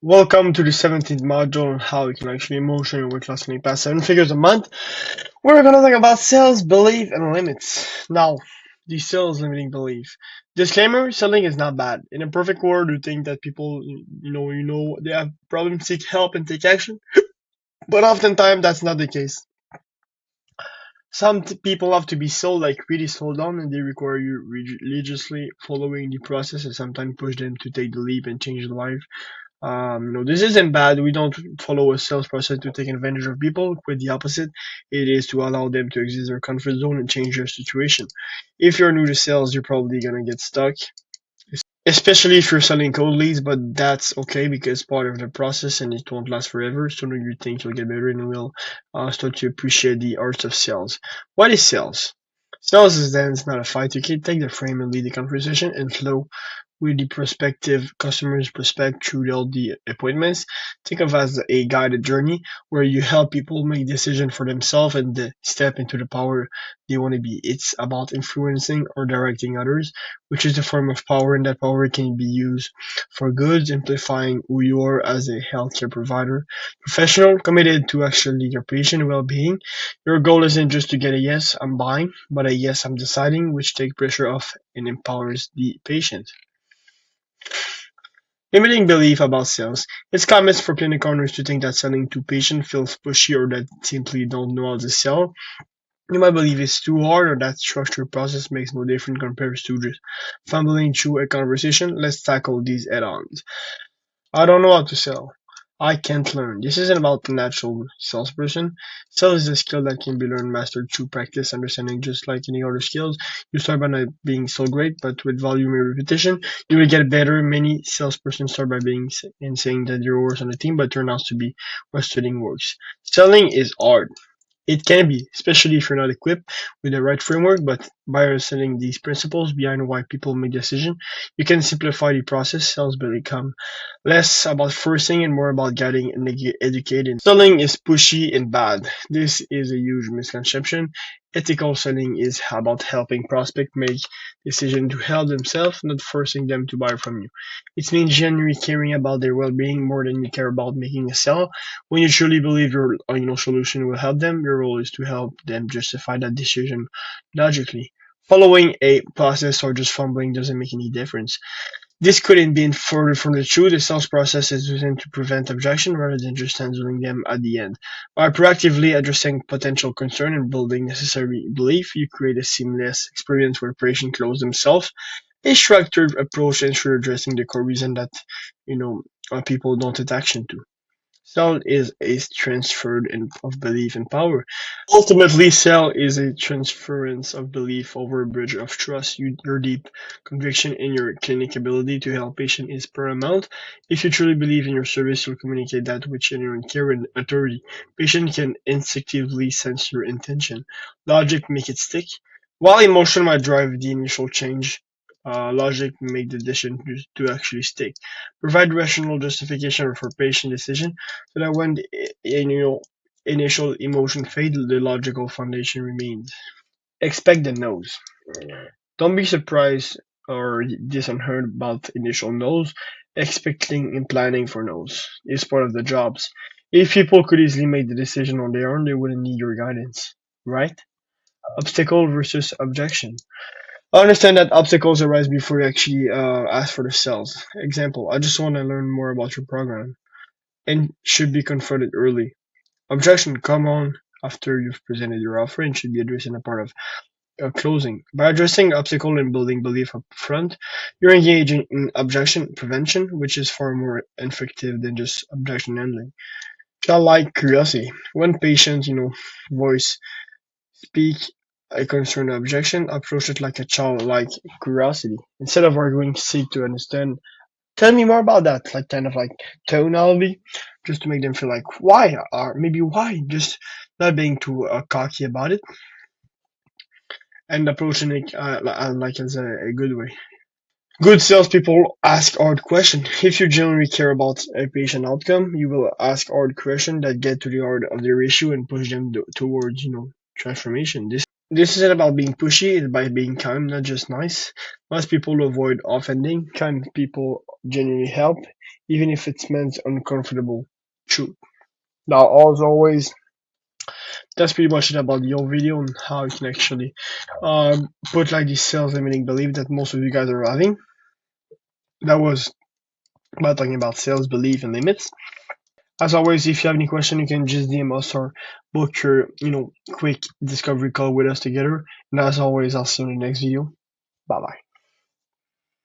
Welcome to the 17th module on how you can actually emotion your weight loss in past 7 figures a month. We're gonna talk about sales, belief, and limits. Now, the sales limiting belief. Disclaimer: selling is not bad. In a perfect world, you think that people, they have problems, seek help, and take action. But oftentimes, that's not the case. People have to be sold, like really sold on, and they require you religiously following the process, and sometimes push them to take the leap and change their life. This isn't bad. We don't follow a sales process to take advantage of people. Quite the opposite. It is to allow them to exit their comfort zone and change their situation. If you're new to sales, you're probably gonna get stuck, especially if you're selling cold leads, but that's okay because part of the process and it won't last forever. Sooner you think you'll get better and will start to appreciate the art of sales. What is sales? Sales is then it's not a fight. You can take the frame and lead the conversation and flow with the prospective customers prospect through all the appointments. Think of as a guided journey where you help people make decisions for themselves and step into the power they want to be. It's about influencing or directing others, which is a form of power, and that power can be used for good, amplifying who you are as a healthcare provider. Professional, committed to actually your patient well-being. Your goal isn't just to get a yes, I'm buying, but a yes, I'm deciding, which take pressure off and empowers the patient. Limiting belief about sales. It's common for clinic owners to think that selling to patients feels pushy or that simply don't know how to sell. You might believe it's too hard or that structured process makes no difference compared to just fumbling through a conversation. Let's tackle these head-on. I don't know how to sell. I can't learn. This isn't about the natural salesperson. Sales is a skill that can be learned, mastered through practice, understanding, just like any other skills. You start by not being so great, but with volume and repetition, you will get better. Many salespersons start by being and saying that they're worse on the team, but turn out to be where studying works. Selling is hard. It can be, especially if you're not equipped with the right framework, but by understanding these principles behind why people make decisions, you can simplify the process. Sales will become less about forcing and more about guiding and educating. Selling is pushy and bad. This is a huge misconception. Ethical selling is about helping prospects make decisions to help themselves, not forcing them to buy from you. It means genuinely caring about their well-being more than you care about making a sale. When you truly believe your solution will help them, your role is to help them justify that decision logically. Following a process or just fumbling doesn't make any difference. This couldn't be further from the truth. The sales process is designed to prevent objection rather than just handling them at the end. By proactively addressing potential concern and building necessary belief, you create a seamless experience where patients close themselves. A structured approach ensures addressing the core reason that you know people don't take action to. Sell is a transfer of belief and power. Ultimately, sell is a transference of belief over a bridge of trust. Your deep conviction in your clinic ability to help patients is paramount. If you truly believe in your service, you'll communicate that with genuine care and authority. Patient can instinctively sense your intention. Logic make it stick. While emotion might drive the initial change, logic make the decision to actually stick. Provide rational justification for patient decision so that when initial emotion fades, the logical foundation remains. Expect the no's. Don't be surprised or disheartened about initial no's. Expecting and planning for no's is part of the jobs. If people could easily make the decision on their own, they wouldn't need your guidance, right? Obstacle versus objection. I understand that obstacles arise before you actually ask for the sales. Example, I just want to learn more about your program and should be confronted early. Objection come on after you've presented your offer and should be addressed in a part of closing. By addressing obstacle and building belief up front, you're engaging in objection prevention, which is far more effective than just objection handling. Childlike curiosity. When patients, voice speak a concern or objection, approach it like a childlike curiosity. Instead of arguing, seek to understand. Tell me more about that, like kind of like tonality, just to make them feel like why, or maybe why, just not being too cocky about it and approaching it like as a good way. Good salespeople ask hard questions. If you genuinely care about a patient outcome, you will ask hard questions that get to the heart of their issue and push them towards, transformation. This isn't about being pushy, it's about being kind, not just nice. Most people avoid offending. Kind people genuinely help, even if it meant uncomfortable truth. Now, as always, that's pretty much it about the whole video and how you can actually put like these sales limiting belief that most of you guys are having. That was about talking about sales belief and limits. As always, if you have any question, you can just DM us or book your, quick discovery call with us together. And as always, I'll see you in the next video. Bye bye.